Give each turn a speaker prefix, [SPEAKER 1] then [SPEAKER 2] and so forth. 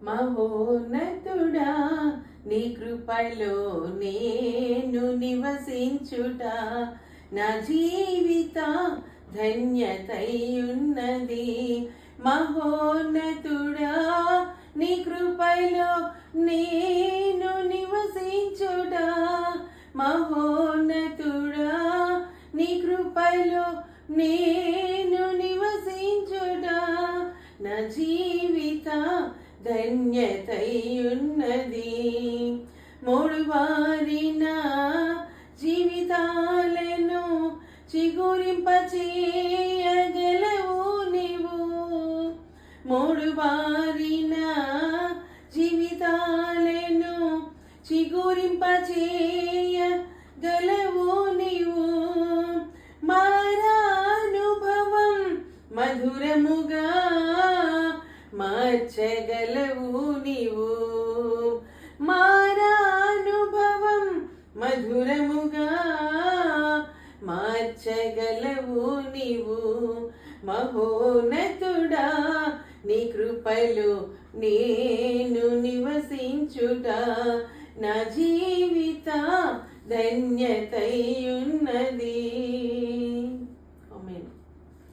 [SPEAKER 1] మహోన్నతుడా నీ కృపలో నేను నివసించుట నా జీవిత ధన్యతయున్నది. మహోన్నతుడా నీ కృపలో నేను నివసించుట, మహోన్నతుడా నీ కృపలో నేను నివసించుట నా జీవిత ధన్యతయున్నది. మూడు వారిన జీవితాలను చిగురింపచేయగలవు నీవు. మూడు వారిన జీవితాలను చిగురింపచేయగలవు నీవు. మారానుభవం మధురముగా మార్చగలవు నీవు. మారానుభవం మధురముగా మార్చగలవు నీవు. మహోన్నతుడా నీ కృపలో నేను నివసించుట నా జీవిత ధన్యతయున్నది.